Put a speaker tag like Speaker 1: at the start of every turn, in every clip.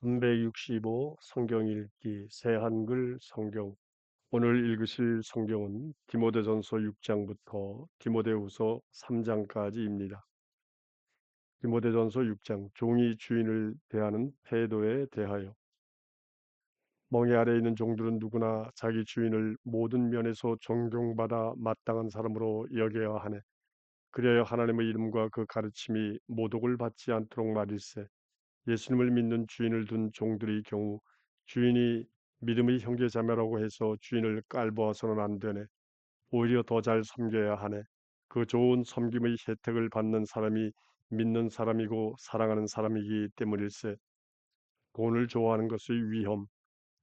Speaker 1: 365 성경 읽기 새 한글 성경. 오늘 읽으실 성경은 디모데전서 6장부터 디모데후서 3장까지입니다. 디모데전서 6장, 종이 주인을 대하는 태도에 대하여. 멍에 아래 있는 종들은 누구나 자기 주인을 모든 면에서 존경받아 마땅한 사람으로 여겨야 하네. 그리하여 하나님의 이름과 그 가르침이 모독을 받지 않도록 말일세. 예수님을 믿는 주인을 둔 종들의 경우 주인이 믿음의 형제자매라고 해서 주인을 깔보아서는 안 되네. 오히려 더 잘 섬겨야 하네. 그 좋은 섬김의 혜택을 받는 사람이 믿는 사람이고 사랑하는 사람이기 때문일세. 돈을 좋아하는 것의 위험.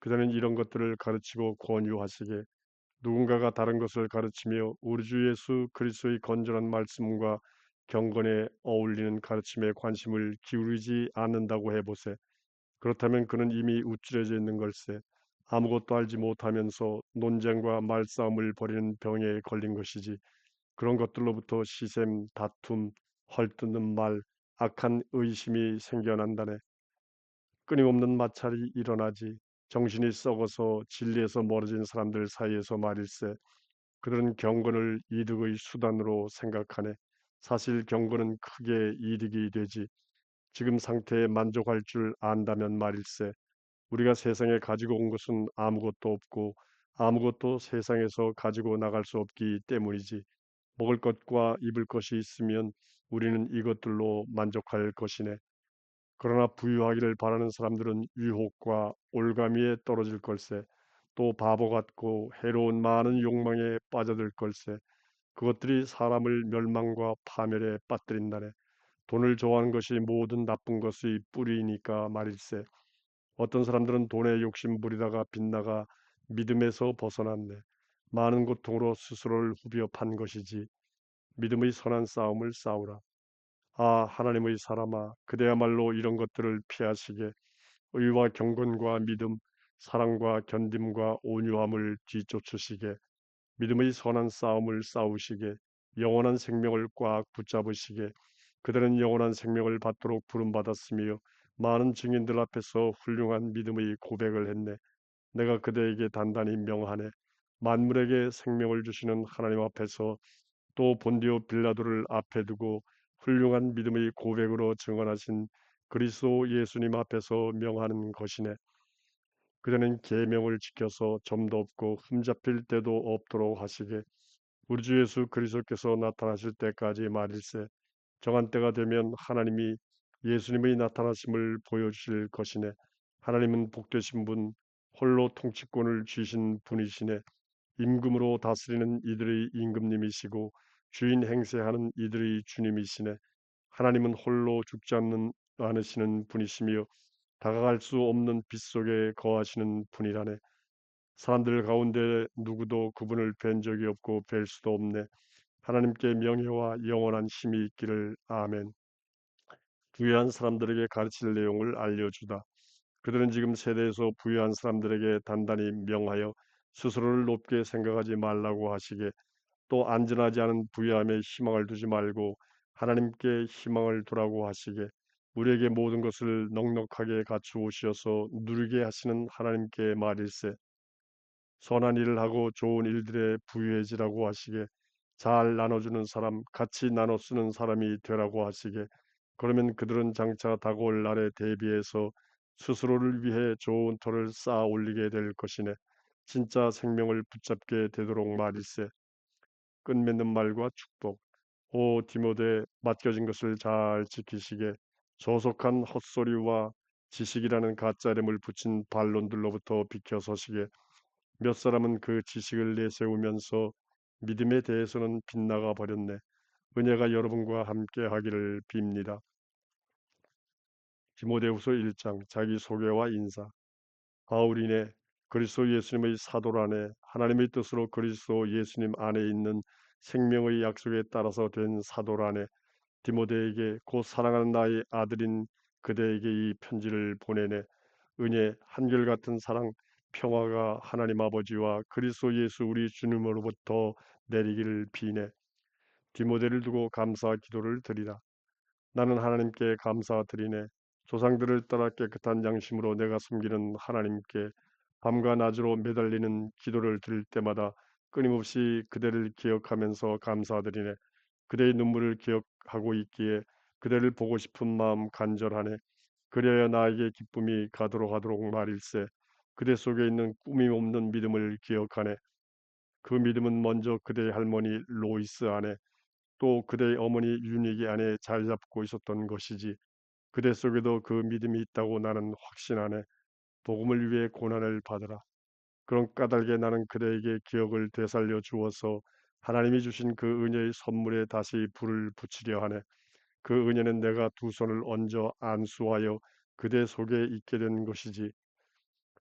Speaker 1: 그대는 이런 것들을 가르치고 권유하시게, 누군가가 다른 것을 가르치며 우리 주 예수 그리스도의 건전한 말씀과 경건에 어울리는 가르침에 관심을 기울이지 않는다고 해보세. 그렇다면 그는 이미 우쭐해져 있는 걸세. 아무것도 알지 못하면서 논쟁과 말싸움을 벌이는 병에 걸린 것이지. 그런 것들로부터 시샘, 다툼, 헐뜯는 말, 악한 의심이 생겨난다네. 끊임없는 마찰이 일어나지. 정신이 썩어서 진리에서 멀어진 사람들 사이에서 말일세. 그들은 경건을 이득의 수단으로 생각하네. 사실 경건은 크게 이득이 되지. 지금 상태에 만족할 줄 안다면 말일세. 우리가 세상에 가지고 온 것은 아무것도 없고 아무것도 세상에서 가지고 나갈 수 없기 때문이지. 먹을 것과 입을 것이 있으면 우리는 이것들로 만족할 것이네. 그러나 부유하기를 바라는 사람들은 유혹과 올가미에 떨어질 걸세. 또 바보 같고 해로운 많은 욕망에 빠져들 걸세. 그것들이 사람을 멸망과 파멸에 빠뜨린다네. 돈을 좋아하는 것이 모든 나쁜 것의 뿌리이니까 말일세. 어떤 사람들은 돈에 욕심 부리다가 빗나가 믿음에서 벗어났네. 많은 고통으로 스스로를 후벼 판 것이지. 믿음의 선한 싸움을 싸우라. 아, 하나님의 사람아, 그대야말로 이런 것들을 피하시게 의와 경건과 믿음, 사랑과 견딤과 온유함을 뒤쫓으시게, 믿음의 선한 싸움을 싸우시게, 영원한 생명을 꽉 붙잡으시게. 그들은 영원한 생명을 받도록 부름받았으며 많은 증인들 앞에서 훌륭한 믿음의 고백을 했네. 내가 그대에게 단단히 명하네. 만물에게 생명을 주시는 하나님 앞에서 또 본디오 빌라도를 앞에 두고 훌륭한 믿음의 고백으로 증언하신 그리스도 예수님 앞에서 명하는 것이네. 그대는 계명을 지켜서 점도 없고 흠잡힐 때도 없도록 하시게, 우리 주 예수 그리스도께서 나타나실 때까지 말일세. 정한 때가 되면 하나님이 예수님의 나타나심을 보여주실 것이네. 하나님은 복되신 분, 홀로 통치권을 쥐신 분이시네. 임금으로 다스리는 이들의 임금님이시고 주인 행세하는 이들의 주님이시네. 하나님은 홀로 죽지 않으시는 분이시며 다가갈 수 없는 빛 속에 거하시는 분이라네. 사람들 가운데 누구도 그분을 뵌 적이 없고 뵐 수도 없네. 하나님께 명예와 영원한 힘이 있기를. 아멘. 부유한 사람들에게 가르칠 내용을 알려주다. 그들은 지금 세대에서 부유한 사람들에게 단단히 명하여 스스로를 높게 생각하지 말라고 하시게, 또 안전하지 않은 부유함에 희망을 두지 말고 하나님께 희망을 두라고 하시게, 우리에게 모든 것을 넉넉하게 갖추오시어서 누리게 하시는 하나님께 말일세. 선한 일을 하고 좋은 일들에 부유해지라고 하시게, 잘 나눠주는 사람, 같이 나눠 쓰는 사람이 되라고 하시게. 그러면 그들은 장차 다가올 날에 대비해서 스스로를 위해 좋은 터를 쌓아 올리게 될 것이네. 진짜 생명을 붙잡게 되도록 말일세. 끝맺는 말과 축복. 오 디모데, 맡겨진 것을 잘 지키시게, 조속한 헛소리와 지식이라는 가짜 이름을 붙인 반론들로부터 비켜서시게. 몇 사람은 그 지식을 내세우면서 믿음에 대해서는 빗나가 버렸네. 은혜가 여러분과 함께 하기를 빕니다. 디모데후서 1장 자기 소개와 인사. 바울이네, 그리스도 예수님의 사도라네, 하나님의 뜻으로 그리스도 예수님 안에 있는 생명의 약속에 따라서 된 사도라네, 디모데에게 곧 사랑하는 나의 아들인 그대에게 이 편지를 보내네. 은혜, 한결같은 사랑, 평화가 하나님 아버지와 그리스도 예수 우리 주님으로부터 내리기를 비네. 디모데를 두고 감사 기도를 드리라. 나는 하나님께 감사드리네. 조상들을 따라 깨끗한 양심으로 내가 섬기는 하나님께 밤과 낮으로 매달리는 기도를 드릴 때마다 끊임없이 그대를 기억하면서 감사드리네. 그대의 눈물을 기억하고 있기에 그대를 보고 싶은 마음 간절하네. 그래야 나에게 기쁨이 가도록 하도록 말일세. 그대 속에 있는 꾸밈 없는 믿음을 기억하네. 그 믿음은 먼저 그대의 할머니 로이스 안에 또 그대의 어머니 유니기 안에 자리 잡고 있었던 것이지. 그대 속에도 그 믿음이 있다고 나는 확신하네. 복음을 위해 고난을 받으라. 그런 까닭에 나는 그대에게 기억을 되살려 주어서 하나님이 주신 그 은혜의 선물에 다시 불을 붙이려 하네. 그 은혜는 내가 두 손을 얹어 안수하여 그대 속에 있게 된 것이지.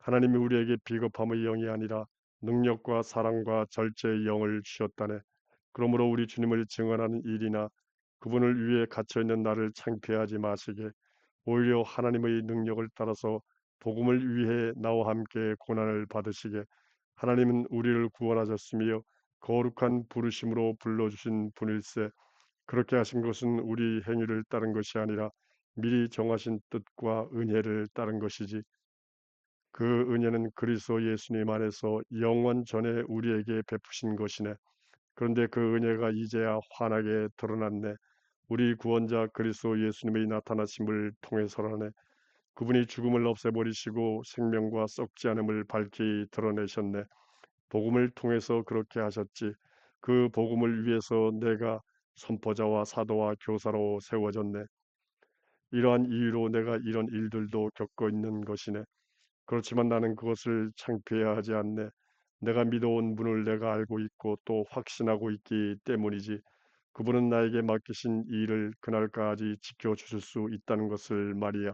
Speaker 1: 하나님이 우리에게 비겁함의 영이 아니라 능력과 사랑과 절제의 영을 주셨다네. 그러므로 우리 주님을 증언하는 일이나 그분을 위해 갇혀있는 나를 창피하지 마시게 오히려 하나님의 능력을 따라서 복음을 위해 나와 함께 고난을 받으시게 하나님은 우리를 구원하셨으며 거룩한 부르심으로 불러주신 분일세. 그렇게 하신 것은 우리 행위를 따른 것이 아니라 미리 정하신 뜻과 은혜를 따른 것이지. 그 은혜는 그리스도 예수님 안에서 영원 전에 우리에게 베푸신 것이네. 그런데 그 은혜가 이제야 환하게 드러났네. 우리 구원자 그리스도 예수님의 나타나심을 통해서라네. 그분이 죽음을 없애버리시고 생명과 썩지 않음을 밝히 드러내셨네. 복음을 통해서 그렇게 하셨지. 그 복음을 위해서 내가 선포자와 사도와 교사로 세워졌네. 이러한 이유로 내가 이런 일들도 겪고 있는 것이네. 그렇지만 나는 그것을 창피해하지 않네. 내가 믿어온 분을 내가 알고 있고 또 확신하고 있기 때문이지. 그분은 나에게 맡기신 일을 그날까지 지켜주실 수 있다는 것을 말이야.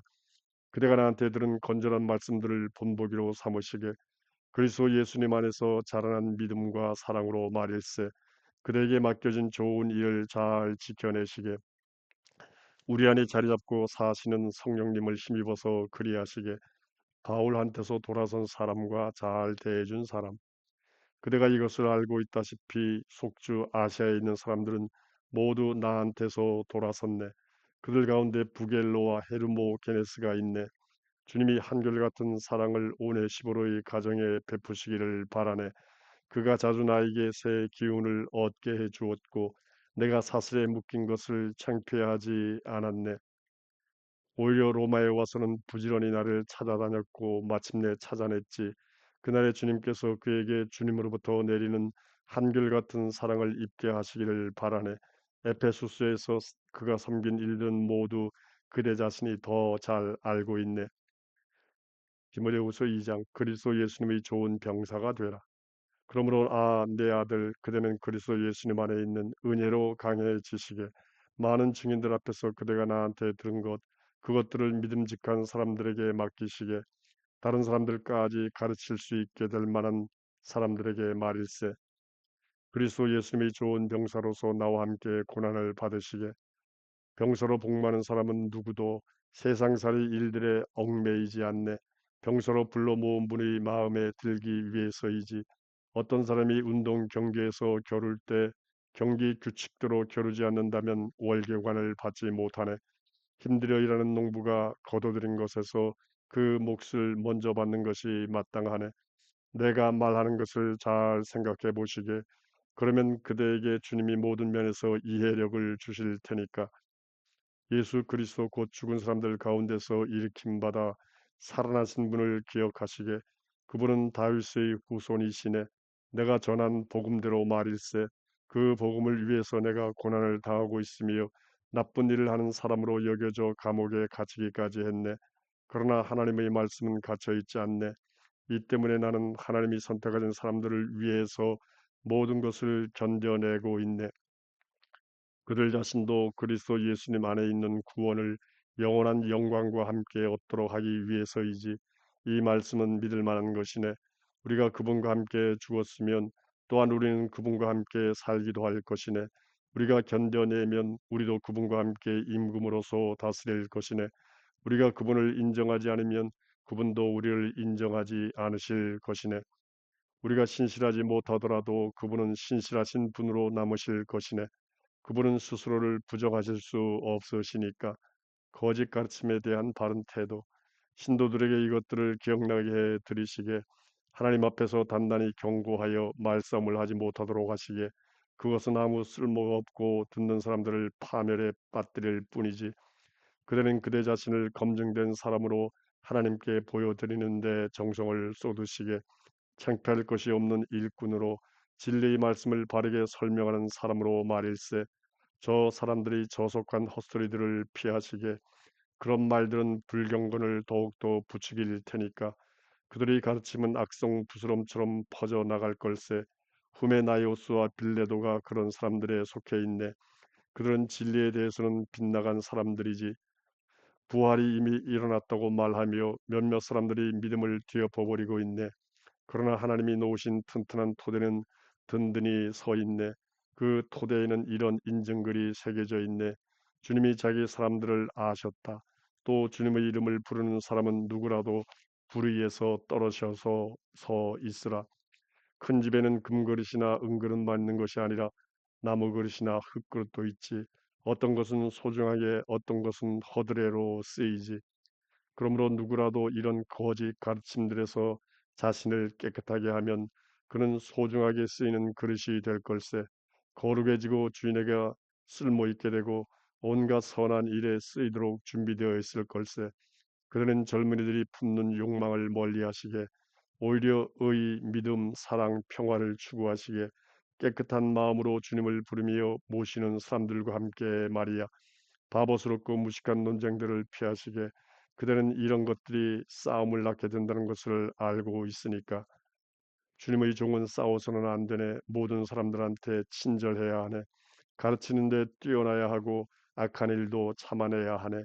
Speaker 1: 그대가 나한테 들은 건전한 말씀들을 본보기로 삼으시게 그리스도 예수님 안에서 자라난 믿음과 사랑으로 말일세. 그대에게 맡겨진 좋은 일을 잘 지켜내시게 우리 안에 자리 잡고 사시는 성령님을 힘입어서 그리하시게 바울한테서 돌아선 사람과 잘 대해준 사람 그대가 이것을 알고 있다시피 속주 아시아에 있는 사람들은 모두 나한테서 돌아섰네. 그들 가운데 부겔로와 헤르모 게네스가 있네. 주님이 한결같은 사랑을 오네시보로의 가정에 베푸시기를 바라네. 그가 자주 나에게 새 기운을 얻게 해 주었고 내가 사슬에 묶인 것을 창피하지 않았네. 오히려 로마에 와서는 부지런히 나를 찾아다녔고 마침내 찾아냈지. 그날에 주님께서 그에게 주님으로부터 내리는 한결같은 사랑을 입게 하시기를 바라네. 에페소스에서 그가 섬긴 일들은 모두 그대 자신이 더 잘 알고 있네. 디모데후서 2장 그리스도 예수님의 좋은 병사가 되라. 그러므로 내 아들 그대는 그리스도 예수님 안에 있는 은혜로 강해지시게 많은 증인들 앞에서 그대가 나한테 들은 것 그것들을 믿음직한 사람들에게 맡기시게 다른 사람들까지 가르칠 수 있게 될 만한 사람들에게 말일세. 그리스도 예수님이 좋은 병사로서 나와 함께 고난을 받으시게 병서로 복 많은 사람은 누구도 세상살이 일들에 얽매이지 않네. 병서로 불러 모은 분의 마음에 들기 위해서이지. 어떤 사람이 운동 경기에서 겨룰 때 경기 규칙대로 겨루지 않는다면 월계관을 받지 못하네. 힘들여 일하는 농부가 거둬들인 것에서 그 몫을 먼저 받는 것이 마땅하네. 내가 말하는 것을 잘 생각해 보시게. 그러면 그대에게 주님이 모든 면에서 이해력을 주실 테니까. 예수 그리스도 곧 죽은 사람들 가운데서 일으킴 받아 살아나신 분을 기억하시게 그분은 다윗의 후손이시네. 내가 전한 복음대로 말일세. 그 복음을 위해서 내가 고난을 당하고 있으며 나쁜 일을 하는 사람으로 여겨져 감옥에 갇히기까지 했네. 그러나 하나님의 말씀은 갇혀 있지 않네. 이 때문에 나는 하나님이 선택하신 사람들을 위해서 모든 것을 견뎌내고 있네. 그들 자신도 그리스도 예수님 안에 있는 구원을 영원한 영광과 함께 얻도록 하기 위해서이지. 이 말씀은 믿을 만한 것이네. 우리가 그분과 함께 죽었으면 또한 우리는 그분과 함께 살기도 할 것이네. 우리가 견뎌내면 우리도 그분과 함께 임금으로서 다스릴 것이네. 우리가 그분을 인정하지 않으면 그분도 우리를 인정하지 않으실 것이네. 우리가 신실하지 못하더라도 그분은 신실하신 분으로 남으실 것이네. 그분은 스스로를 부정하실 수 없으시니까 거짓 가르침에 대한 바른 태도, 신도들에게 이것들을 기억나게 해 드리시게 하나님 앞에서 단단히 경고하여 말싸움을 하지 못하도록 하시게 그것은 아무 쓸모가 없고 듣는 사람들을 파멸에 빠뜨릴 뿐이지 그대는 그대 자신을 검증된 사람으로 하나님께 보여드리는데 정성을 쏟으시게 창피할 것이 없는 일꾼으로 진리의 말씀을 바르게 설명하는 사람으로 말일세 저 사람들이 저속한 헛소리들을 피하시게 그런 말들은 불경건을 더욱더 부추길 테니까 그들의 가르침은 악성 부스럼처럼 퍼져나갈 걸세 후메나이오스와 빌레도가 그런 사람들에 속해 있네. 그들은 진리에 대해서는 빗나간 사람들이지 부활이 이미 일어났다고 말하며 몇몇 사람들이 믿음을 뒤엎어버리고 있네. 그러나 하나님이 놓으신 튼튼한 토대는 든든히 서 있네. 그 토대에는 이런 인증글이 새겨져 있네. 주님이 자기 사람들을 아셨다. 또 주님의 이름을 부르는 사람은 누구라도 불 위에서 떨어져서 서 있으라. 큰 집에는 금그릇이나 은그릇만 있는 것이 아니라 나무 그릇이나 흙그릇도 있지. 어떤 것은 소중하게 어떤 것은 허드레로 쓰이지. 그러므로 누구라도 이런 거짓 가르침들에서 자신을 깨끗하게 하면 그는 소중하게 쓰이는 그릇이 될 걸세. 거룩해지고 주인에게 쓸모있게 되고 온갖 선한 일에 쓰이도록 준비되어 있을 걸세. 그들은 젊은이들이 품는 욕망을 멀리하시게 오히려 의, 믿음, 사랑, 평화를 추구하시게 깨끗한 마음으로 주님을 부르며 모시는 사람들과 함께 말이야. 바보스럽고 무식한 논쟁들을 피하시게 그들은 이런 것들이 싸움을 낳게 된다는 것을 알고 있으니까 주님의 종은 싸워서는 안 되네. 모든 사람들한테 친절해야 하네. 가르치는 데 뛰어나야 하고 악한 일도 참아내야 하네.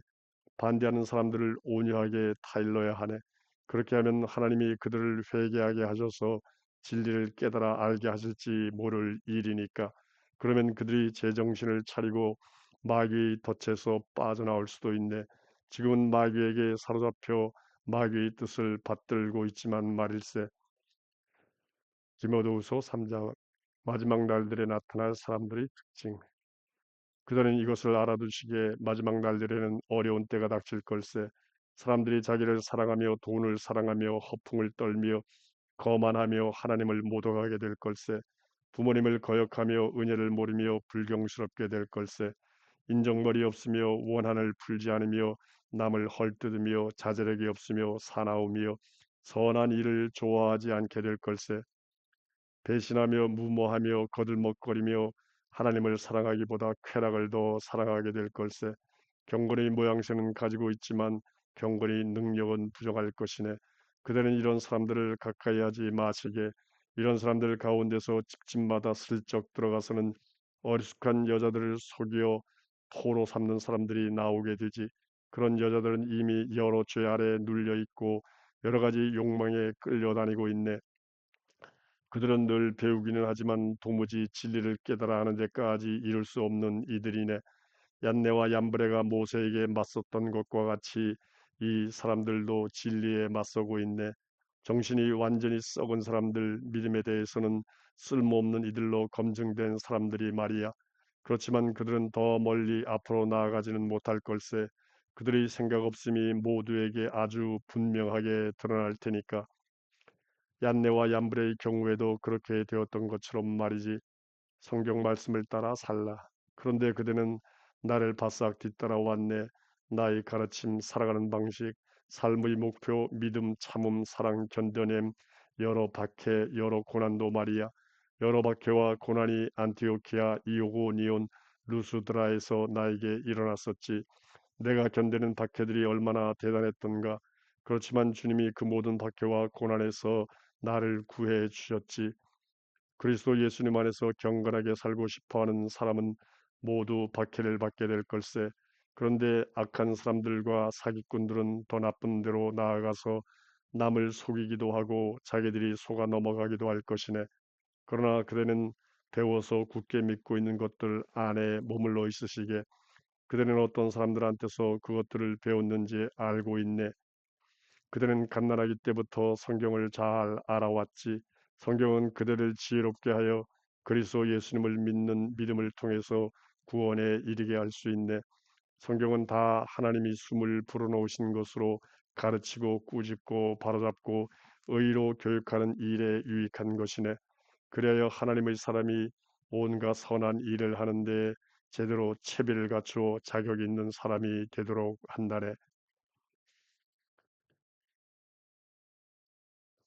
Speaker 1: 반대하는 사람들을 온유하게 타일러야 하네. 그렇게 하면 하나님이 그들을 회개하게 하셔서 진리를 깨달아 알게 하실지 모를 일이니까. 그러면 그들이 제정신을 차리고 마귀의 덫에서 빠져나올 수도 있네. 지금은 마귀에게 사로잡혀 마귀의 뜻을 받들고 있지만 말일세. 디모데후서 3장 마지막 날들에 나타날 사람들의 특징. 그들은 이것을 알아두시기에 마지막 날들에는 어려운 때가 닥칠 걸세. 사람들이 자기를 사랑하며 돈을 사랑하며 허풍을 떨며 거만하며 하나님을 모독하게 될 걸세. 부모님을 거역하며 은혜를 모르며 불경스럽게 될 걸세. 인정머리 없으며 원한을 풀지 않으며 남을 헐뜯으며 자제력이 없으며 사나우며 선한 일을 좋아하지 않게 될 걸세. 배신하며 무모하며 거들먹거리며 하나님을 사랑하기보다 쾌락을 더 사랑하게 될 걸세. 경건의 모양새는 가지고 있지만 경건의 능력은 부족할 것이네. 그대는 이런 사람들을 가까이 하지 마시게. 이런 사람들 가운데서 집집마다 슬쩍 들어가서는 어리숙한 여자들을 속여 포로 삼는 사람들이 나오게 되지. 그런 여자들은 이미 여러 죄 아래 눌려 있고 여러 가지 욕망에 끌려다니고 있네. 그들은 늘 배우기는 하지만 도무지 진리를 깨달아 하는 데까지 이룰 수 없는 이들이네. 얀네와 얀브레가 모세에게 맞섰던 것과 같이 이 사람들도 진리에 맞서고 있네. 정신이 완전히 썩은 사람들 믿음에 대해서는 쓸모없는 이들로 검증된 사람들이 말이야. 그렇지만 그들은 더 멀리 앞으로 나아가지는 못할 걸세. 그들의 생각 없음이 모두에게 아주 분명하게 드러날 테니까. 얀네와 얀브레의 경우에도 그렇게 되었던 것처럼 말이지. 성경 말씀을 따라 살라. 그런데 그대는 나를 바싹 뒤따라왔네. 나의 가르침, 살아가는 방식, 삶의 목표, 믿음, 참음, 사랑, 견뎌냄, 여러 박해, 여러 고난도 말이야. 여러 박해와 고난이 안티오키아, 이고니온, 루스드라에서 나에게 일어났었지. 내가 견디는 박해들이 얼마나 대단했던가. 그렇지만 주님이 그 모든 박해와 고난에서 나를 구해 주셨지. 그리스도 예수님 안에서 경건하게 살고 싶어하는 사람은 모두 박해를 받게 될 걸세. 그런데 악한 사람들과 사기꾼들은 더 나쁜 데로 나아가서 남을 속이기도 하고 자기들이 속아 넘어가기도 할 것이네. 그러나 그대는 배워서 굳게 믿고 있는 것들 안에 머물러 있으시게 그대는 어떤 사람들한테서 그것들을 배웠는지 알고 있네. 그들은 갓난아기 때부터 성경을 잘 알아왔지. 성경은 그들을 지혜롭게 하여 그리스도 예수님을 믿는 믿음을 통해서 구원에 이르게 할 수 있네. 성경은 다 하나님이 숨을 불어넣으신 것으로 가르치고 꾸짖고 바로잡고 의로 교육하는 일에 유익한 것이네. 그리하여 하나님의 사람이 온갖 선한 일을 하는데 제대로 체비를 갖추어 자격 있는 사람이 되도록 한다네.